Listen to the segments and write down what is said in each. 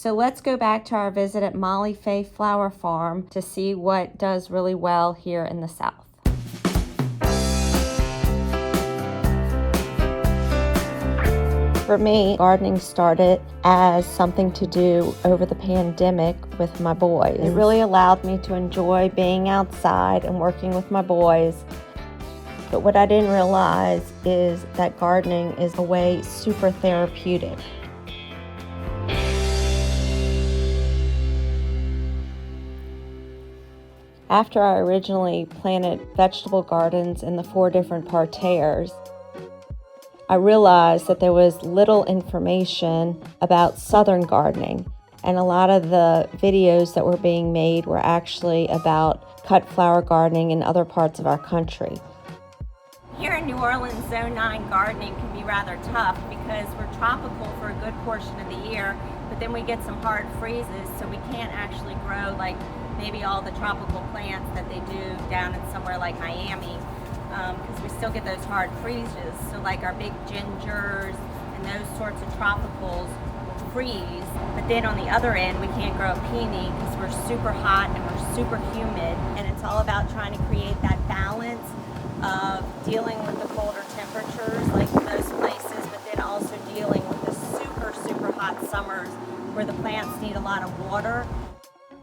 So let's go back to our visit at Molly Faye Flower Farm to see what does really well here in the South. For me, gardening started as something to do over the pandemic with my boys. It really allowed me to enjoy being outside and working with my boys. But what I didn't realize is that gardening is a way super therapeutic. After I originally planted vegetable gardens in the 4 different parterres, I realized that there was little information about southern gardening, and a lot of the videos that were being made were actually about cut flower gardening in other parts of our country. Here in New Orleans, Zone 9 gardening can be rather tough because we're tropical for a good portion of the year, but then we get some hard freezes, so we can't actually grow like maybe all the tropical plants that they do down in somewhere like Miami, because we still get those hard freezes. So like our big gingers and those sorts of tropicals will freeze, but then on the other end we can't grow a peony because we're super hot and we're super humid, and it's all about trying to create that balance of dealing with the colder temperatures like in those places, but then also dealing with the super hot summers where the plants need a lot of water.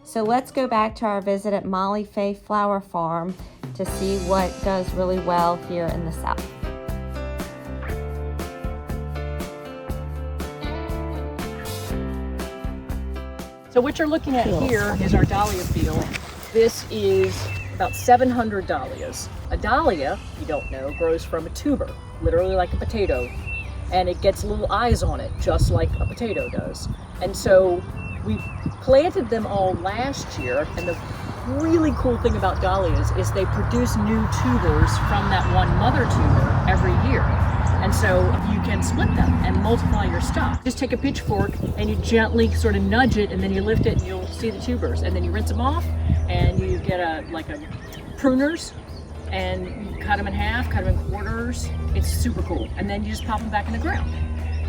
So let's go back to our visit at Molly Faye Flower Farm to see what does really well here in the South. So what you're looking at here is our dahlia field. This is about 700 dahlias. A dahlia, you don't know, grows from a tuber, literally like a potato, and it gets little eyes on it, just like a potato does. And so we planted them all last year, and the really cool thing about dahlias is they produce new tubers from that one mother tuber every year. And so you can split them and multiply your stock. Just take a pitchfork and you gently sort of nudge it, and then you lift it and you'll see the tubers. And then you rinse them off and you get a pruners, and you cut them in half, cut them in quarters. It's super cool. And then you just pop them back in the ground.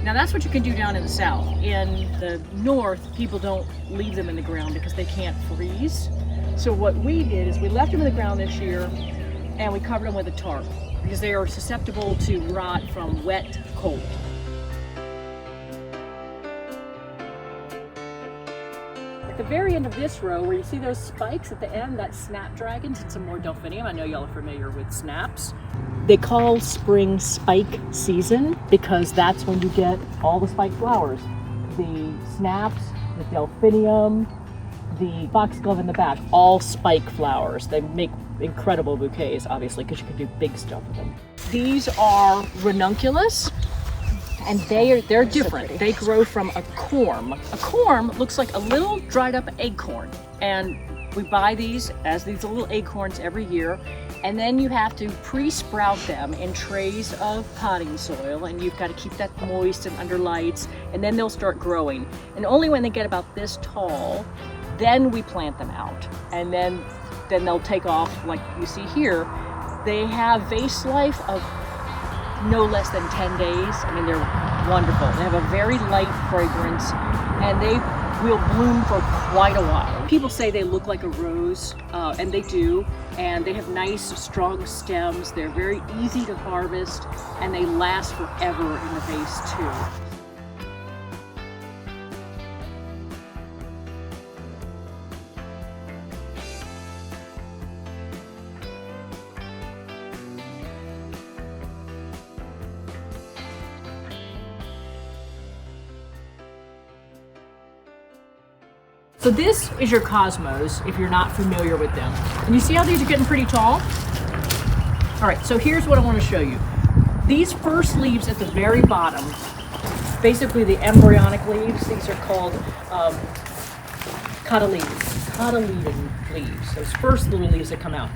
Now that's what you can do down in the South. In the North, people don't leave them in the ground because they can't freeze. So what we did is we left them in the ground this year and we covered them with a tarp because they are susceptible to rot from wet cold. At the very end of this row, where you see those spikes at the end, that's snapdragons and some more delphinium. I know y'all are familiar with snaps. They call spring spike season because that's when you get all the spike flowers. The snaps, the delphinium, the foxglove in the back, all spike flowers. They make incredible bouquets, obviously, because you can do big stuff with them. These are ranunculus, and they're different. They grow from a corm. A corm looks like a little dried up acorn, and we buy these as these little acorns every year, and then you have to pre-sprout them in trays of potting soil, and you've got to keep that moist and under lights, and then they'll start growing. And only when they get about this tall, then we plant them out, and then they'll take off like you see here. They have vase life of no less than 10 days. I mean, they're wonderful. They have a very light fragrance, and they will bloom for quite a while. People say they look like a rose, and they do, and they have nice, strong stems. They're very easy to harvest, and they last forever in the vase too. So this is your cosmos, if you're not familiar with them. And you see how these are getting pretty tall? All right, so here's what I want to show you. These first leaves at the very bottom, basically the embryonic leaves, these are called cotyledon leaves, those first little leaves that come out.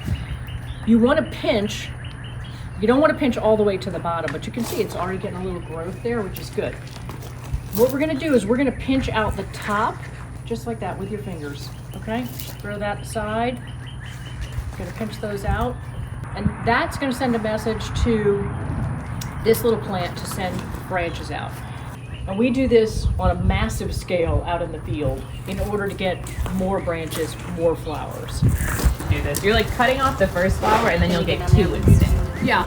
You want to pinch, you don't want to pinch all the way to the bottom, but you can see it's already getting a little growth there, which is good. What we're going to do is we're going to pinch out the top, just like that with your fingers, okay? Just throw that aside. You're gonna pinch those out, and that's gonna send a message to this little plant to send branches out. And we do this on a massive scale out in the field in order to get more branches, more flowers. Do this. You're like cutting off the first flower and then you'll get two instead. Yeah.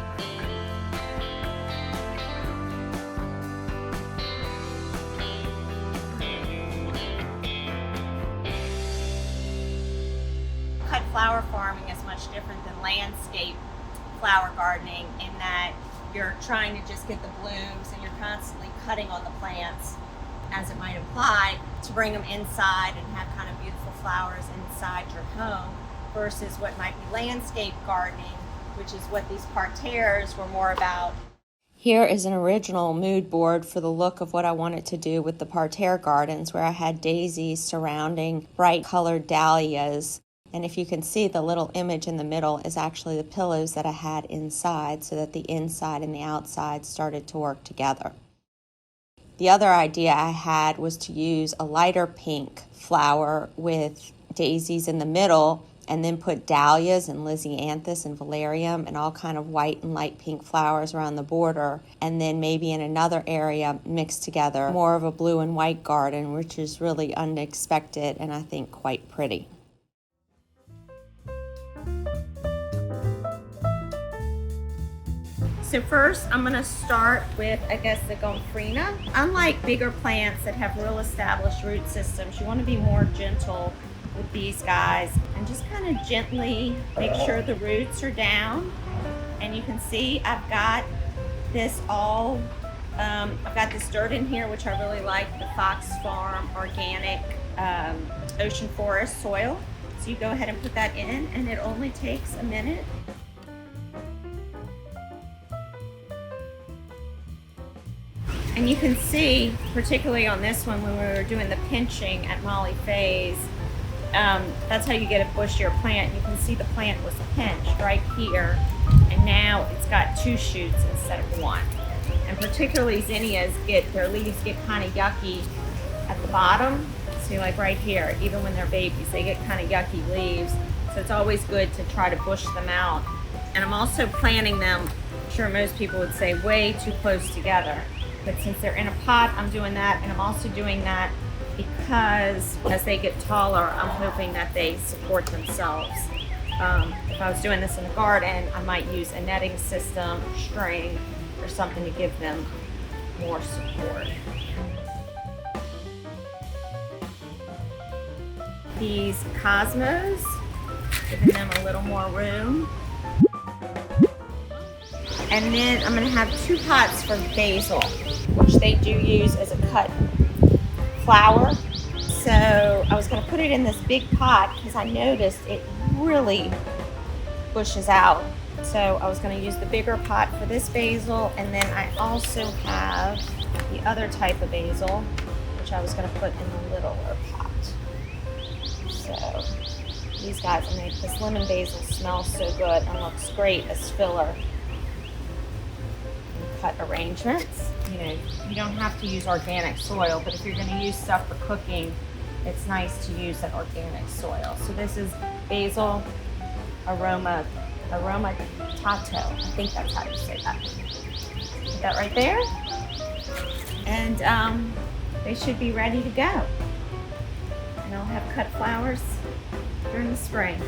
Cut flower farming is much different than landscape flower gardening in that you're trying to just get the blooms and you're constantly cutting on the plants, as it might imply, to bring them inside and have kind of beautiful flowers inside your home, versus what might be landscape gardening, which is what these parterres were more about. Here is an original mood board for the look of what I wanted to do with the parterre gardens, where I had daisies surrounding bright colored dahlias. And if you can see, the little image in the middle is actually the pillows that I had inside, so that the inside and the outside started to work together. The other idea I had was to use a lighter pink flower with daisies in the middle, and then put dahlias and lisianthus and valerium and all kind of white and light pink flowers around the border, and then maybe in another area mix together more of a blue and white garden, which is really unexpected and I think quite pretty. So first, I'm gonna start with, I guess, the gomphrena. Unlike bigger plants that have real established root systems, you wanna be more gentle with these guys and just kind of gently make sure the roots are down. And you can see I've got this all, I've got this dirt in here, which I really like, the Fox Farm organic ocean forest soil. So you go ahead and put that in, and it only takes a minute. And you can see, particularly on this one, when we were doing the pinching at Molly Faye's, that's how you get a bushier plant. You can see the plant was pinched right here, and now it's got two shoots instead of one. And particularly zinnias, their leaves get kind of yucky at the bottom. See, like right here, even when they're babies, they get kind of yucky leaves. So it's always good to try to bush them out. And I'm also planting them, I'm sure most people would say, way too close together. But since they're in a pot, I'm doing that, and I'm also doing that because as they get taller, I'm hoping that they support themselves. If I was doing this in the garden, I might use a netting system, string, or something to give them more support. These cosmos, giving them a little more room. And then I'm gonna have 2 pots for basil, which they do use as a cut flower. So I was gonna put it in this big pot because I noticed it really bushes out. So I was gonna use the bigger pot for this basil, and then I also have the other type of basil, which I was gonna put in the littler pot. So these guys will make this lemon basil smell so good and looks great as filler. Cut arrangements. You know, you don't have to use organic soil, but if you're going to use stuff for cooking, it's nice to use that organic soil. So this is basil aromatato. I think that's how you say that. Put that right there, and they should be ready to go. And I'll have cut flowers during the spring.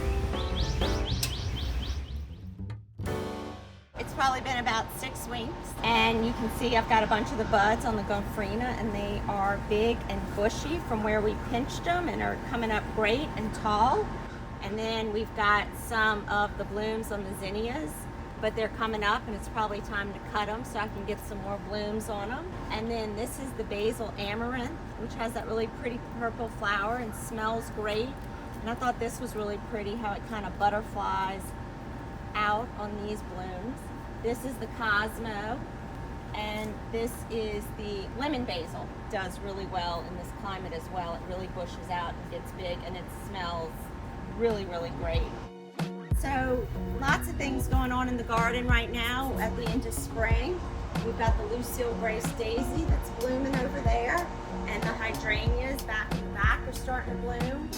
It's probably been about 6 weeks, and you can see I've got a bunch of the buds on the gomphrena, and they are big and bushy from where we pinched them and are coming up great and tall. And then we've got some of the blooms on the zinnias, but they're coming up, and it's probably time to cut them so I can get some more blooms on them. And then this is the basil amaranth, which has that really pretty purple flower and smells great. And I thought this was really pretty, how it kind of butterflies out on these blooms. This is the Cosmo, and this is the lemon basil. Does really well in this climate as well. It really bushes out and gets big, and it smells really, really great. So lots of things going on in the garden right now at the end of spring. We've got the Lucille Grace daisy that's blooming over there, and the hydrangeas back in the back are starting to bloom.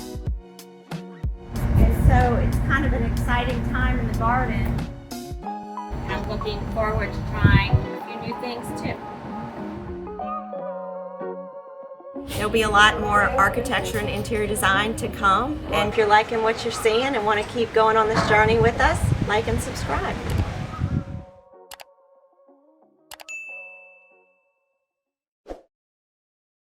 And so it's kind of an exciting time in the garden. And I'm looking forward to trying a few new things too. there'll be a lot more architecture and interior design to come. And if you're liking what you're seeing and want to keep going on this journey with us, like and subscribe.